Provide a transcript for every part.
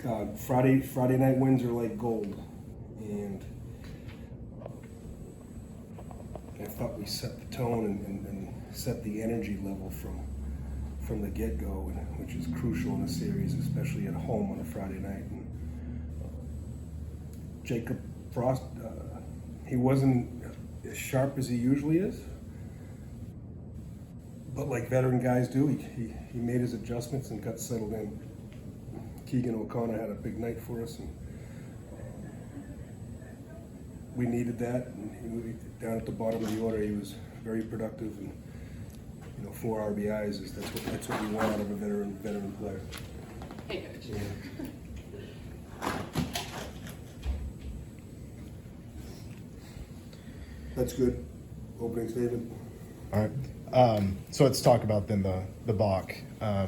Friday night wins are like gold, and I thought we set the tone and set the energy level from the get-go, which is crucial in a series, especially at home on a Friday night. And Jacob Frost, he wasn't as sharp as he usually is, but like veteran guys do, he made his adjustments and got settled in. Keegan O'Connor had a big night for us, and we needed that. And down at the bottom of the order, he was very productive, and 4 RBIs is that's what you want out of a veteran player. Hey, Coach. Yeah. That's good. Opening statement. All right. So let's talk about then the balk. I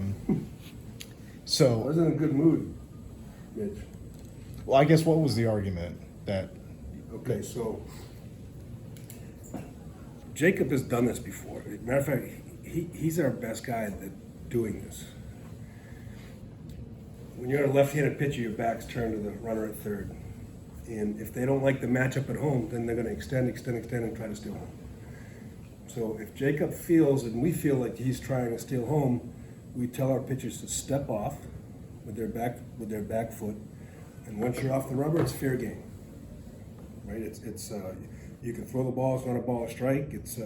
was in a good mood, Mitch. Well, I guess what was the argument that? Okay, so Jacob has done this before. Matter of fact, he's our best guy at doing this. When you're a left-handed pitcher, your back's turned to the runner at third. And if they don't like the matchup at home, then they're going to extend, and try to steal home. So if Jacob feels, and we feel like he's trying to steal home, we tell our pitchers to step off with their back foot, and once you're off the rubber, it's fair game. Right? It's you can throw the ball. It's not a ball strike. It's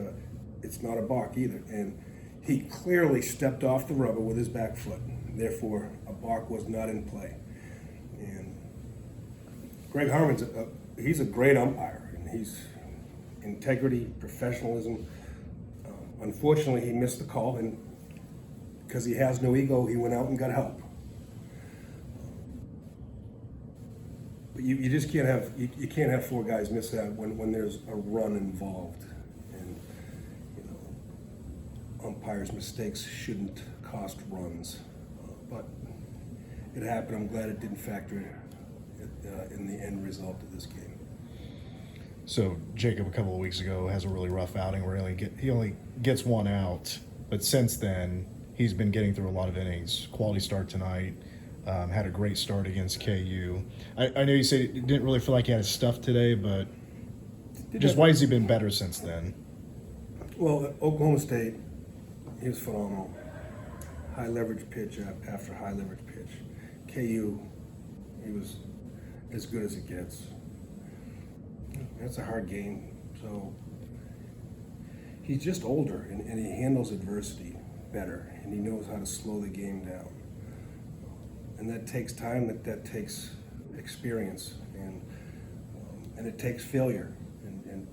not a balk either. And he clearly stepped off the rubber with his back foot. Therefore, a balk was not in play. And Greg Harmon's he's a great umpire, and he's integrity, professionalism. Unfortunately, he missed the call, and because he has no ego, he went out and got help. But you just can't have 4 guys miss that when there's a run involved, and umpires' mistakes shouldn't cost runs. But it happened. I'm glad it didn't factor in the end result of this game. So Jacob a couple of weeks ago has a really rough outing where he only gets 1 out, but since then he's been getting through a lot of innings. Quality start tonight. Had a great start against KU. I know you said you didn't really feel like he had his stuff today, but just why has he been better since then? Well, Oklahoma State, he was phenomenal. High leverage pitch after high leverage pitch. KU, he was as good as it gets. That's a hard game. So he's just older, and he handles adversity better, and he knows how to slow the game down. And that takes time. That takes experience, and it takes failure. And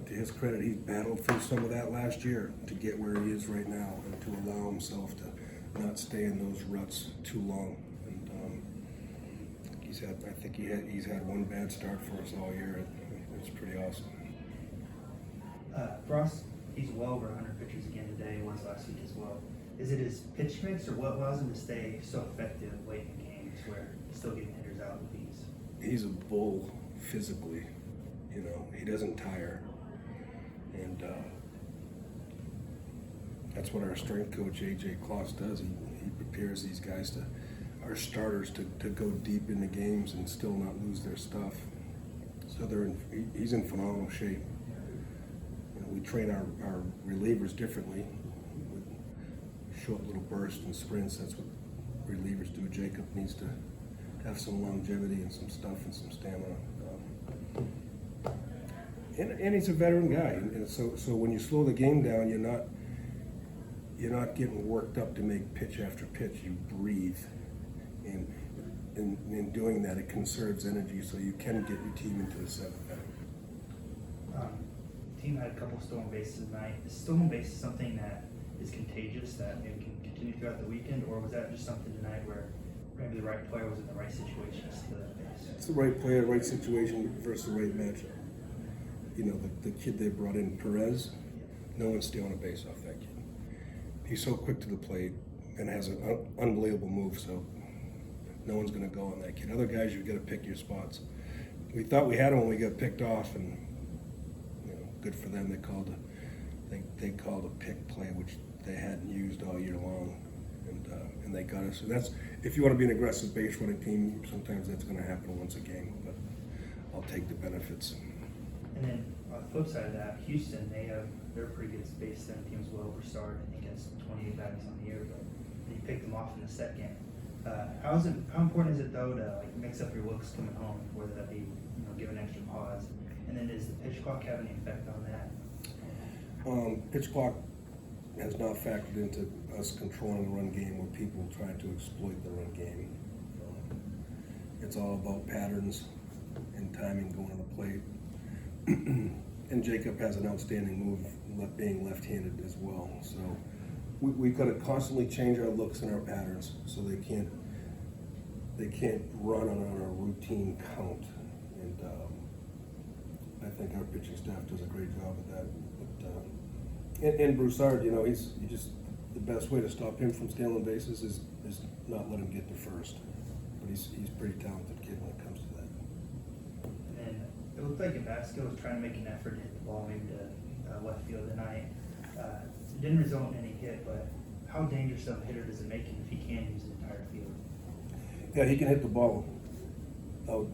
to his credit, he battled through some of that last year to get where he is right now, and to allow himself to not stay in those ruts too long. And I think he's had 1 bad start for us all year. It's pretty awesome. Frost, he's well over 100 pitches again today. Was last week as well. Is it his pitch mix, or what allows him to stay so effective late in games where he's still getting hitters out with ease? He's a bull physically. He doesn't tire, and that's what our strength coach AJ Kloss does. He prepares these guys our starters to go deep into games and still not lose their stuff. So he's in phenomenal shape. We train our relievers differently with short little bursts and sprints. That's what relievers do. Jacob needs to have some longevity and some stuff and some stamina. And he's a veteran guy, and so when you slow the game down, you're not getting worked up to make pitch after pitch. You breathe, and in doing that, it conserves energy, so you can get your team into the 7th inning. Team had a couple stolen bases tonight. Is stolen bases something that is contagious that maybe can continue throughout the weekend, or was that just something tonight where maybe the right player was in the right situation to steal that base? It's the right player, right situation versus the right matchup. The kid they brought in, Perez, no one's stealing a base off that kid. He's so quick to the plate and has an unbelievable move, so no one's going to go on that kid. Other guys, you've got to pick your spots. We thought we had him when we got picked off, and good for them. They called a pick play, which they hadn't used all year long. and they got us. And that's, if you want to be an aggressive base running team, sometimes that's going to happen once a game, but I'll take the benefits. And then on the flip side of that, Houston, they're a pretty good base running team as well. Broussard, I think, has 28 battings on the year, but you picked them off in the set game. How important is it though to like mix up your looks coming home, whether that be give an extra pause, and then does the pitch clock have any effect on that? Pitch clock has not factored into us controlling the run game or people trying to exploit the run game. It's all about patterns and timing going to the plate. And Jacob has an outstanding move, being left-handed as well. So we've got to constantly change our looks and our patterns so they can't run on a routine count. And I think our pitching staff does a great job of that. But and Broussard, he's just the best way to stop him from stealing bases is not let him get to first. But he's a pretty talented kid when it comes to that. And it looked like Vasco was trying to make an effort to hit the ball maybe to left field tonight. It didn't result in any hit, but how dangerous of a hitter does it make him if he can use the entire field? Yeah, he can hit the ball out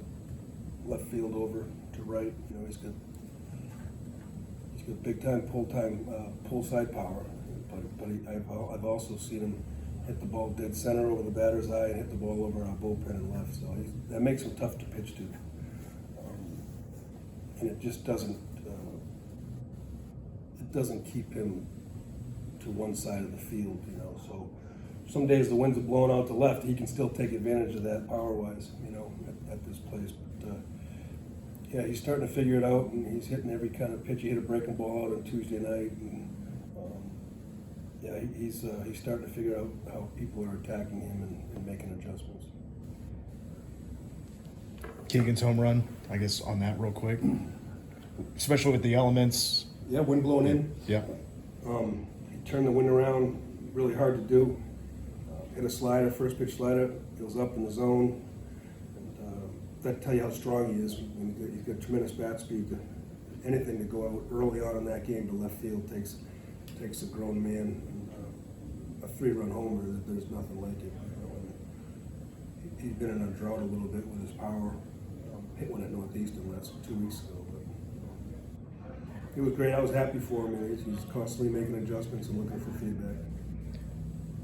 left field over to right. He's got big time pull side power. But I've also seen him hit the ball dead center over the batter's eye and hit the ball over our bullpen and left. So that makes him tough to pitch to. And it just doesn't keep him to one side of the field. So some days the winds are blowing out to left, he can still take advantage of that power-wise, at this place. But yeah, he's starting to figure it out, and he's hitting every kind of pitch. He hit a breaking ball out on Tuesday night, and yeah, he's starting to figure out how people are attacking him and making adjustments. Keegan's home run, I guess, on that real quick, especially with the elements. Yeah, wind blowing in. Yeah. He turned the wind around, really hard to do. Hit a slider, first pitch slider, goes up in the zone. And that tell you how strong he is. He's got tremendous bat speed. Anything to go out early on in that game to left field takes a grown man. And, a 3-run homer, there's nothing like it. He's been in a drought a little bit with his power. Hit one at Northeastern last 2 weeks ago. It was great. I was happy for him. He's constantly making adjustments and looking for feedback.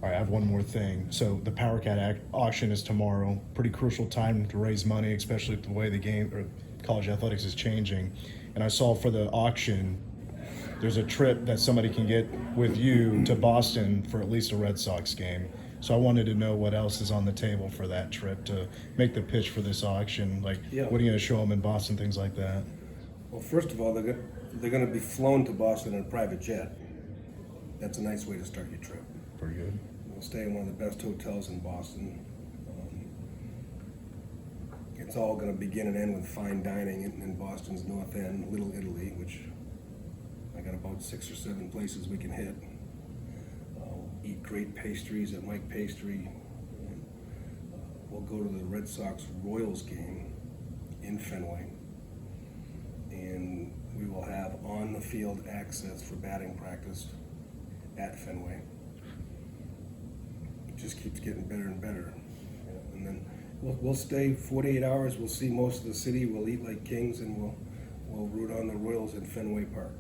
All right, I have one more thing. So the Power Cat auction is tomorrow. Pretty crucial time to raise money, especially with the way the game or college athletics is changing. And I saw for the auction, there's a trip that somebody can get with you to Boston for at least a Red Sox game. So I wanted to know what else is on the table for that trip to make the pitch for this auction. Like, Yeah. What are you going to show them in Boston, things like that? Well, first of all, they're going to be flown to Boston in a private jet. That's a nice way to start your trip. Pretty good. We'll stay in one of the best hotels in Boston. It's all going to begin and end with fine dining in Boston's North End, Little Italy, which I got about 6 or 7 places we can hit. Eat great pastries at Mike Pastry. And, we'll go to the Red Sox Royals game in Fenway. And we will have on-the-field access for batting practice at Fenway. It just keeps getting better and better. And then we'll stay 48 hours. We'll see most of the city. We'll eat like kings, and we'll root on the Royals in Fenway Park.